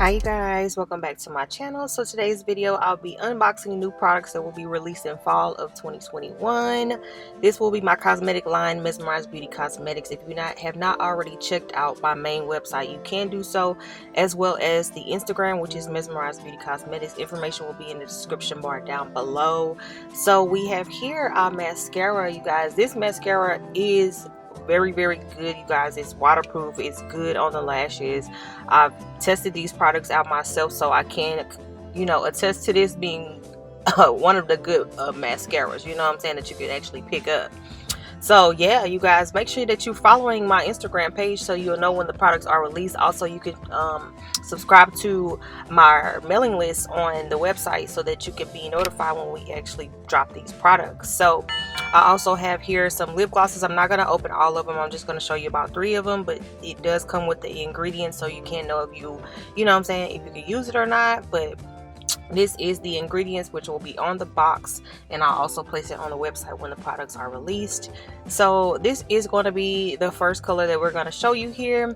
Hi you guys, welcome back to my channel. So today's video I'll be unboxing new products that will be released in fall of 2021. This will be my cosmetic line, Mesmerized Beauty Cosmetics. If you have not already checked out my main website, you can do so, as well as the Instagram, which is Mesmerized Beauty Cosmetics. Information will be in the description bar down below. So we have here our mascara, you guys. This mascara is very good, you guys. It's waterproof, it's good on the lashes. I've tested these products out myself, so I can attest to this being one of the good mascaras, you know what I'm saying, that you can actually pick up. So yeah, you guys, make sure that you're following my Instagram page so you'll know when the products are released. Also, you can subscribe to my mailing list on the website so that you can be notified when we actually drop these products. So I also have here some lip glosses. I'm not going to open all of them. I'm just going to show you about 3 of them, but it does come with the ingredients so you can know if you know what I'm saying, if you can use it or not. But this is the ingredients, which will be on the box, and I'll also place it on the website when the products are released. So this is going to be the first color that we're going to show you here.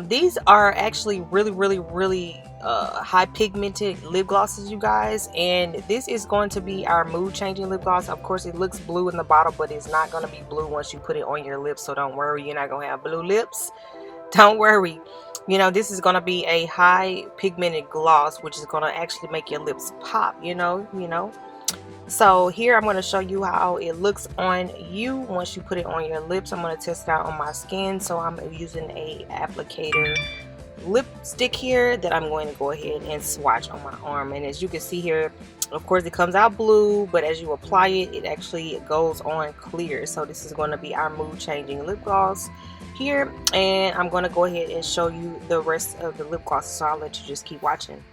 These are actually really high pigmented lip glosses, you guys, and this is going to be our mood changing lip gloss. Of course, it looks blue in the bottle, but it's not going to be blue once you put it on your lips, so don't worry, you're not going to have blue lips. Don't worry. You know, this is going to be a high pigmented gloss, which is going to actually make your lips pop, you know. So here I'm going to show you how it looks on you once you put it on your lips. I'm going to test it out on my skin. So I'm using a applicator lipstick here that I'm going to go ahead and swatch on my arm. And as you can see here, of course it comes out blue, but as you apply it, it actually goes on clear. So this is going to be our mood changing lip gloss here, and I'm going to go ahead and show you the rest of the lip gloss, so I'll let you just keep watching.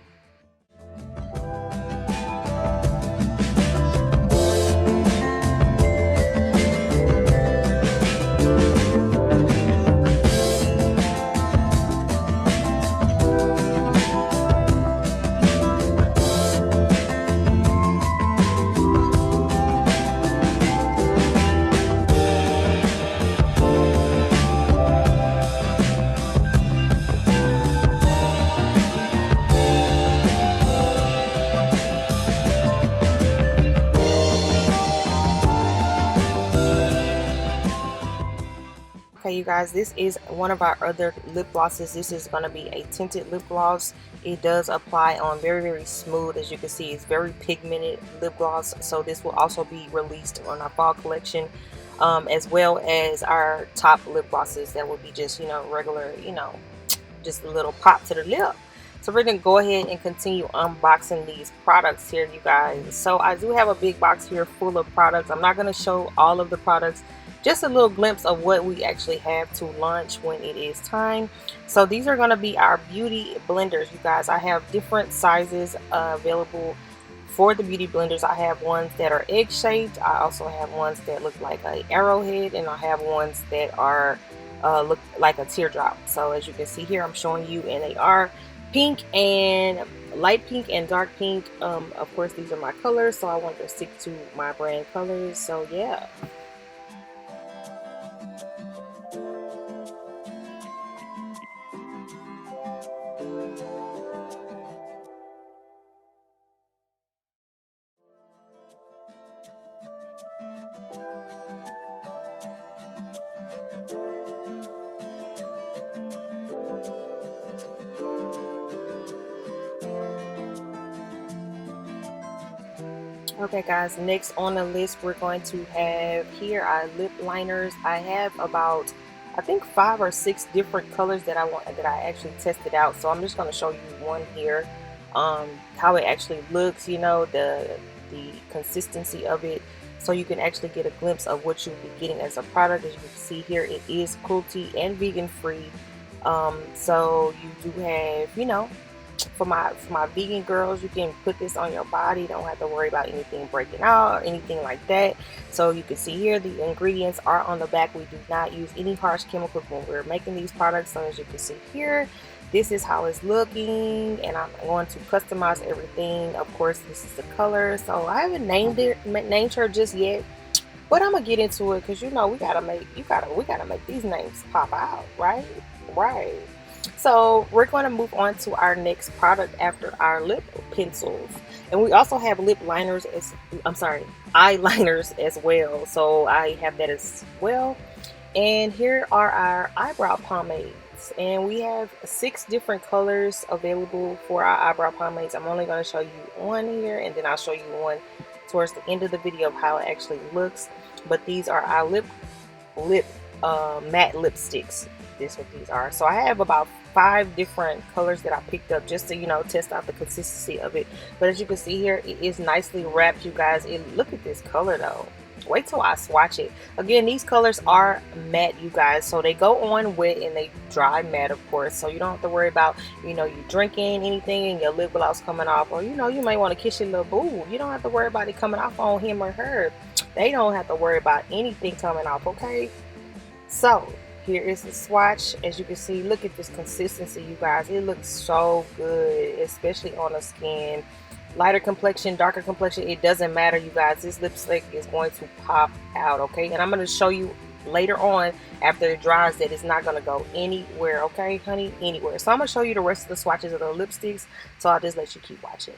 Okay, you guys, this is one of our other lip glosses. This is going to be a tinted lip gloss. It does apply on very smooth. As you can see, it's very pigmented lip gloss. So this will also be released on our fall collection, as well as our top lip glosses that will be just, regular, just a little pop to the lip. So we're going to go ahead and continue unboxing these products here, you guys. So I do have a big box here full of products. I'm not going to show all of the products, just a little glimpse of what we actually have to launch when it is time. So these are going to be our beauty blenders, you guys. I have different sizes available for the beauty blenders. I have ones that are egg shaped. I also have ones that look like an arrowhead, and I have ones that are look like a teardrop. So as you can see here, I'm showing you, and they are pink and light pink and dark pink. Of course, these are my colors, so I wanted to stick to my brand colors. So yeah. Okay guys, next on the list we're going to have here our lip liners. I have about, I think, 5 or 6 different colors that I actually tested out. So I'm just going to show you one here, how it actually looks, the consistency of it, so you can actually get a glimpse of what you'll be getting as a product. As you can see here, it is cruelty and vegan free. So you do have, for my vegan girls, you can put this on your body. Don't have to worry about anything breaking out or anything like that. So you can see here the ingredients are on the back. We do not use any harsh chemicals when we're making these products. So as you can see here, this is how it's looking, and I'm going to customize everything. Of course, this is the color. So I haven't named her just yet, but I'm gonna get into it, because we gotta make these names pop out, right? So we're going to move on to our next product after our lip pencils, and we also have lip liners as eyeliners as well. So I have that as well. And here are our eyebrow pomades, and we have 6 different colors available for our eyebrow pomades. I'm only going to show you one here, and then I'll show you one towards the end of the video of how it actually looks. But these are our lip matte lipsticks. This is what these are. So I have about 5 different colors that I picked up just to, you know, test out the consistency of it. But as you can see here, it is nicely wrapped, you guys. Look at this color though. Wait till I swatch it. Again, these colors are matte, you guys, so they go on wet and they dry matte, of course, so you don't have to worry about, you know, you drinking anything and your lip gloss coming off, or, you know, you might want to kiss your little boo. You don't have to worry about it coming off on him or her. They don't have to worry about anything coming off, okay? So here is the swatch. As you can see, look at this consistency, you guys. It looks so good, especially on the skin. Lighter complexion, darker complexion, it doesn't matter, you guys. This lipstick is going to pop out, okay? And I'm going to show you later on after it dries that it's not going to go anywhere, okay, honey? Anywhere. So I'm going to show you the rest of the swatches of the lipsticks, so I'll just let you keep watching.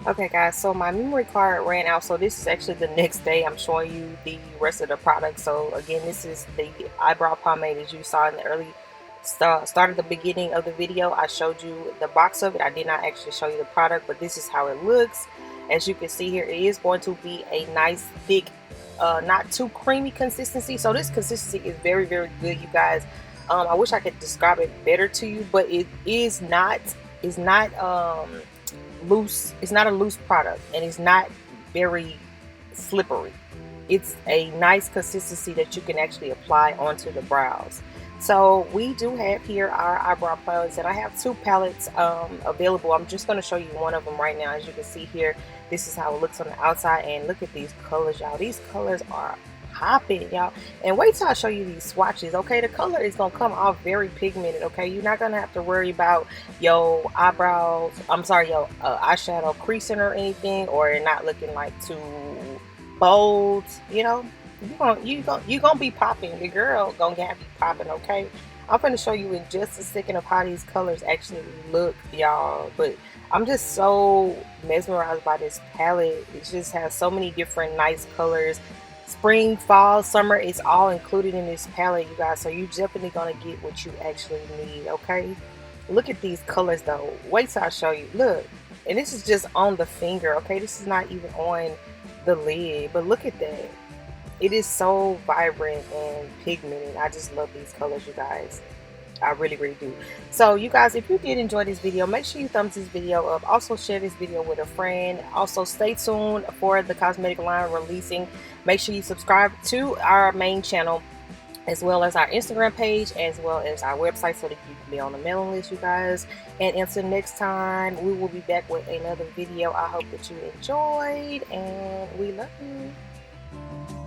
Okay guys, so my memory card ran out, so this is actually the next day I'm showing you the rest of the product. So again, this is the eyebrow pomade as you saw in the early start at the beginning of the video. I showed you the box of it. I did not actually show you the product, but this is how it looks. As you can see here, it is going to be a nice thick, not too creamy consistency. So this consistency is very, very good, you guys. I wish I could describe it better to you, but it is not loose. It's not a loose product, and it's not very slippery. It's a nice consistency that you can actually apply onto the brows. So we do have here our eyebrow palettes, and I have 2 palettes available. I'm just going to show you one of them right now. As you can see here, this is how it looks on the outside, and look at these colors, y'all. These colors are popping, y'all. And wait till I show you these swatches, okay? The color is gonna come off very pigmented, okay? You're not gonna have to worry about your eyebrows, your eyeshadow creasing or anything, or not looking like too bold, you know? you gonna be popping. The girl gonna have you popping, okay? I'm gonna show you in just a second of how these colors actually look, y'all. But I'm just so mesmerized by this palette. It just has so many different nice colors. Spring, fall, summer, it's all included in this palette, you guys. So you're definitely gonna get what you actually need, okay? Look at these colors though. Wait till I show you. Look, and this is just on the finger, okay? This is not even on the lid, but look at that. It is so vibrant and pigmented. I just love these colors, you guys. I really, really do. So you guys, if you did enjoy this video, make sure you thumbs this video up. Also share this video with a friend. Also stay tuned for the cosmetic line releasing. Make sure you subscribe to our main channel, as well as our Instagram page, as well as our website, so that you can be on the mailing list, you guys. And until next time, we will be back with another video. I hope that you enjoyed, and we love you.